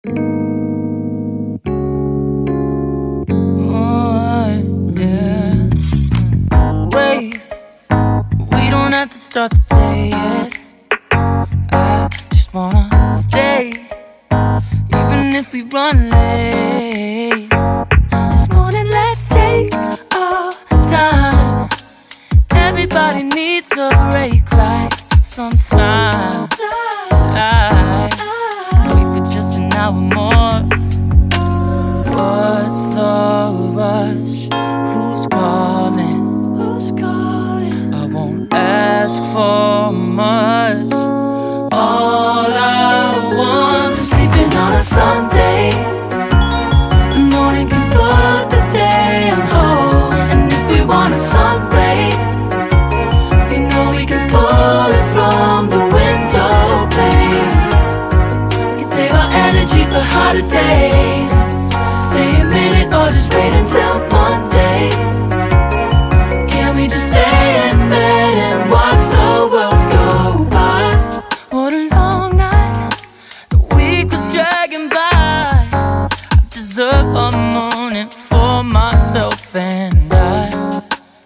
Oh, yeah. Wait, we don't have to start the day yet. I just wanna stay, even if we run late. This morning, let's take our time. Everybody needs a break, right? Sometimes I wait for just an hour more. What's the rush? Who's calling? Who's calling? I won't ask for much. All I want is sleeping on a Sunday. The morning can put the day on hold. And if we want a sun ray, you know we can pull it from the window pane. We can save our energy for harder days. Stay a minute or just wait until Monday. Can we just stay in bed and watch the world go by? What a long night, the week was dragging by. I deserve a moment for myself and I.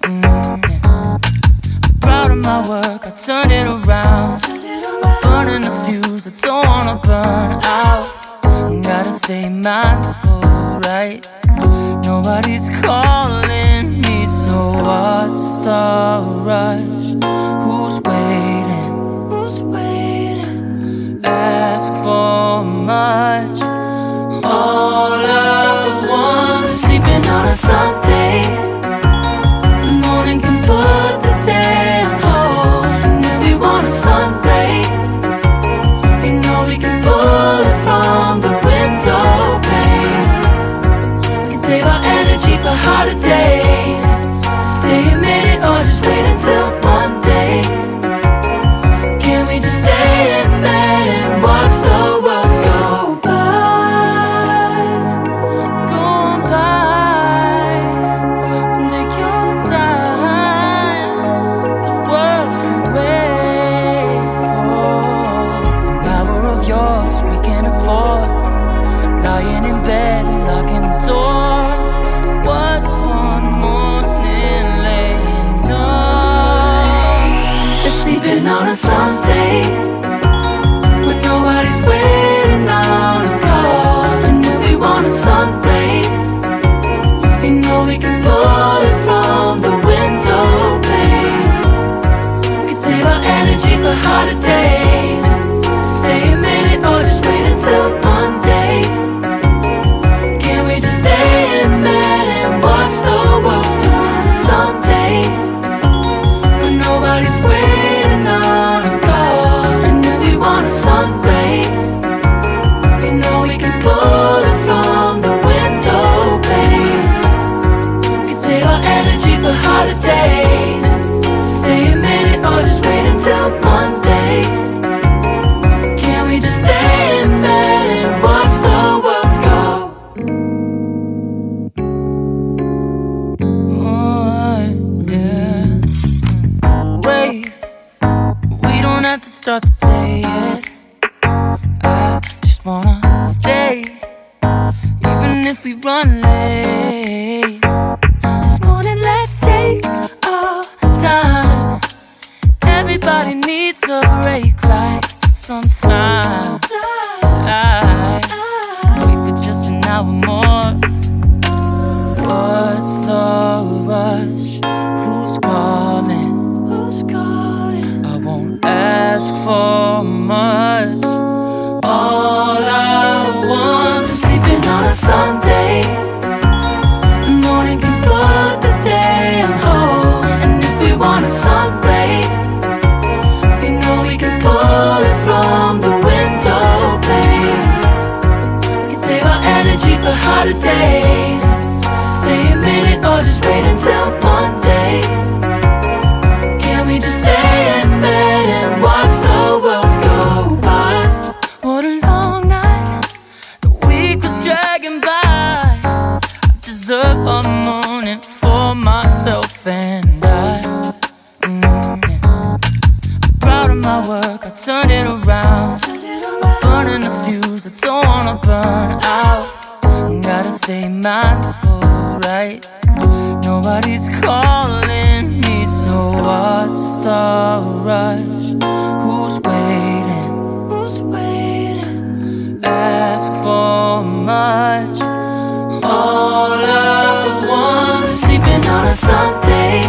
I'm proud of my work, I turned it around. Burning the fuse, I don't wanna burn out. Gotta stay mindful, right? Nobody's calling me, so what's the rush? Who's waiting? Who's waiting? Ask for much. All I want is sleeping on a Sunday. The morning can put the day on hold. And if we want a sun ray, you know we can pull it from the window pane. We can save our energy for harder days. Stay a minute or just wait until Monday. Can we just stay in bed and watch the world go by? Go on by and take your time. The world can wait for an hour of yours we can afford. Lying in bed and locking the door. What's one morning laying up? It's sleeping on a Sunday when nobody's waiting on a call. And if we want a sun ray, you know we can pull it from the window pane. We can save our energy for harder days. Stay a minute or just wait until Monday. Can we just stay in bed and watch the world turn to Sunday when nobody's waiting on a call? And if we want a sun ray, you know we can pull it from the window pane. We can save our energy for harder days. Stay a minute or just wait until Monday. Can we just stay in bed and watch the world go? Oh, yeah. Wait, we don't have to start the day yet. I just wanna stay, even if we run late. This morning, let's take our time. Everybody needs a break, right? Sometimes I wait for just an hour more. What's the rush? Who's calling? Who's calling? I won't ask for much. All I want is sleeping on a Sunday. The morning can put the day on hold. And if we want a sun ray, you know we can pull it from the window pane. We can save our energy for harder days. Stay a minute or just wait until Monday. Can we just stay in bed and watch the world go by? What a long night, the week was dragging by. I deserve a moment for myself and I. I'm proud of my work, I turned it around. Burning the fuse, fuse, I don't wanna burn out. Gotta stay mindful, right? Nobody's calling me, so what's the rush? Who's waiting? Who's waiting? Ask for much. All I want is sleeping on a Sunday.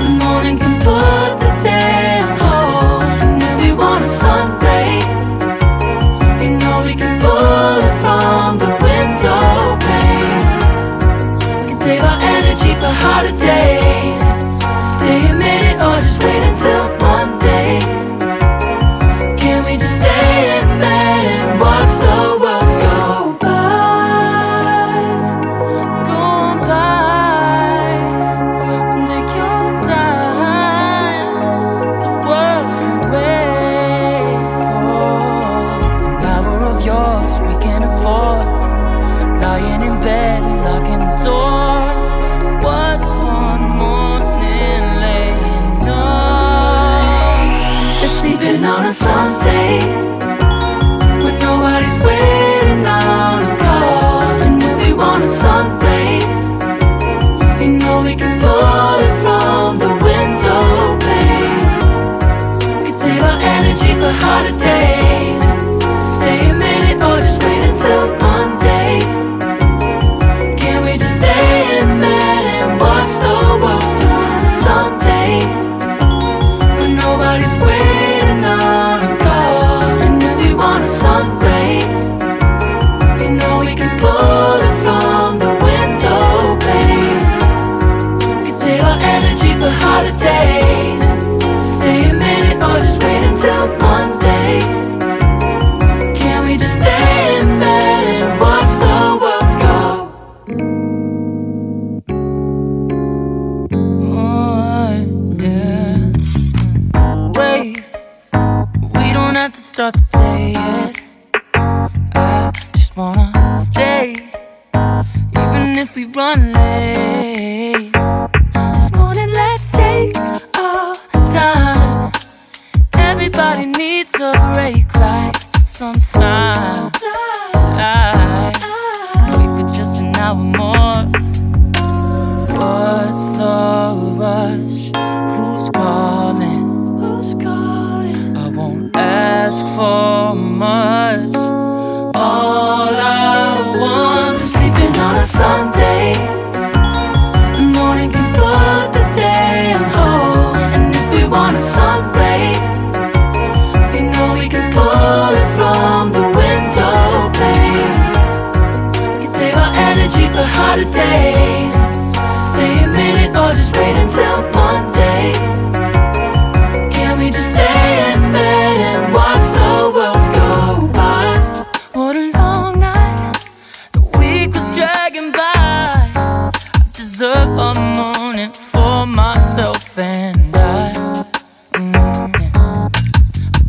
The morning can put the day on hold. And if we want a sun ray, you know we can pull it from the window pane. We can save our energy for harder days. Stay a minute or just wait until Monday. Can we just stay in bed and watch the world go by? Go on by and take your time. The world can wait for an hour of yours we can afford. Lying in bed and locking the door. What's one morning laying up? Let's sleep in on a Sunday when nobody's waiting on a call. And if we want a sun ray, you know we can pull it from the window pane. We can save our energy for harder days. Stay a minute or just wait until Monday. Can we just stay in bed and watch the world turn to Sunday when nobody's waiting on a call? And if we want a sun ray, you know we can pull it from the window pane. We can save our energy for harder days. Stay a minute or just wait until Monday. Can we just stay in bed and watch the world go? Oh, yeah. Wait, we don't have to start the day yet. I just wanna stay, even if we run late. This morning, let's take our time. Everybody needs a break, right? Sometimes I wait for just an hour more. What's the rush? Who's calling? Who's calling? I won't ask for much. All I want is sleeping on a Sunday. The morning can put the day on hold. And if we want a sun ray, you know we can pull it from the window pane. We can save our energy for harder days. Stay a minute or just wait until Monday. Can we just stay in bed and watch the world go by? What a long night, the week was dragging by. I deserve a morning for myself and I. Yeah.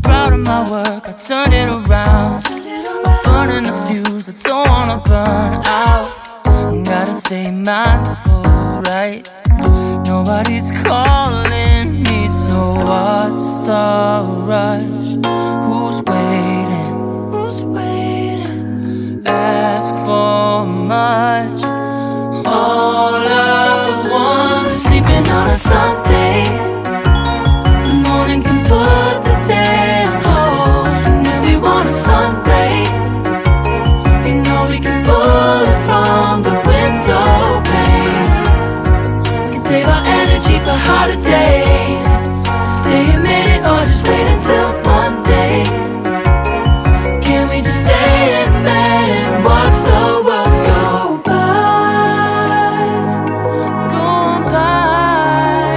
Proud of my work, I turned it around. I'm burning the fuse, I don't wanna burn out. Gotta stay mindful, right? Nobody's calling me, so what's the rush? Who's waiting? Who's waiting? Ask for much. All I want is sleeping on a Sunday. The morning can put the day on hold. And if we want a sun ray, you know we can pull it from the window pane. We can save our energy for harder days. Stay a minute or just wait until Monday. Can we just stay in bed and watch the world go by? Go on by.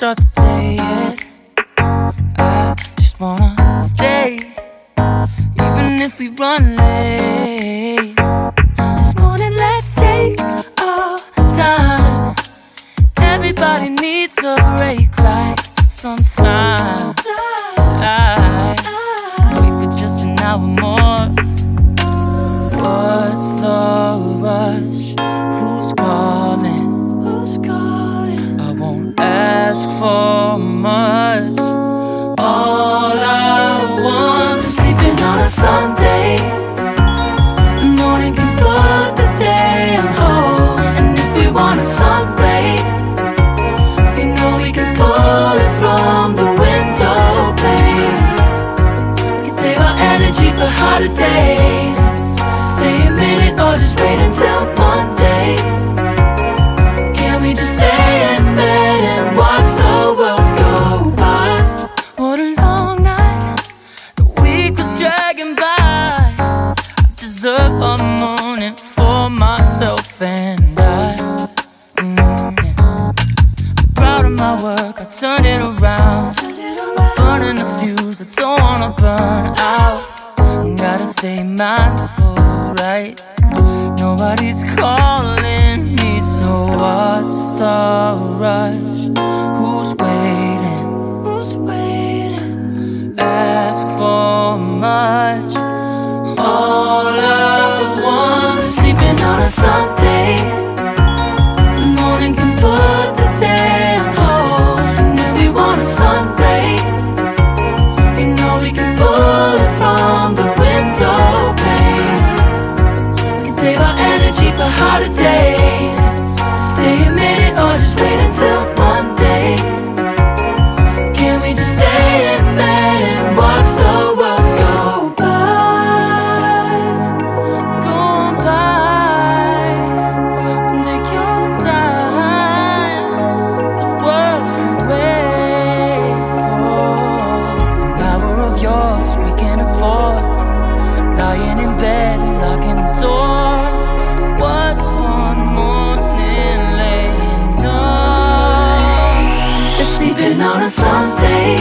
start the day yet. I just wanna stay, even if we run late. This morning, let's take our time. Everybody needs a break, right? Sometimes I wait for just an hour more. What's the rush? Who's calling? Who's calling? I won't ask for much. All I want is sleeping on a Sunday. The morning can put the day on hold. And if we want a sun ray, you know we can pull it from the window pane. We can save our energy for harder days. Stay a minute or just wait until Monday. Can we just stay in bed and watch the world go by? What a long night, the week was dragging by. I deserve a morning for myself and I. I'm proud of my work, I turned it around. I'm burning the fuse, I don't wanna burn out. Gotta stay mindful, right? Nobody's calling me, so what's the rush? Who's waiting? Who's waiting? Ask for much. All I want is sleeping on a Sunday. The morning can put the day on hold. And if we want a sun ray, you know we can pull it from the window pane. We can save our energy for harder days. Stay a minute or just wait until Monday. Can we just stay in bed and watch the world go by? Go on by and take your time. The world can wait for an hour of yours we can afford. Lying in bed and locking the door. What's one morning laying on? It's sleeping on a Sunday.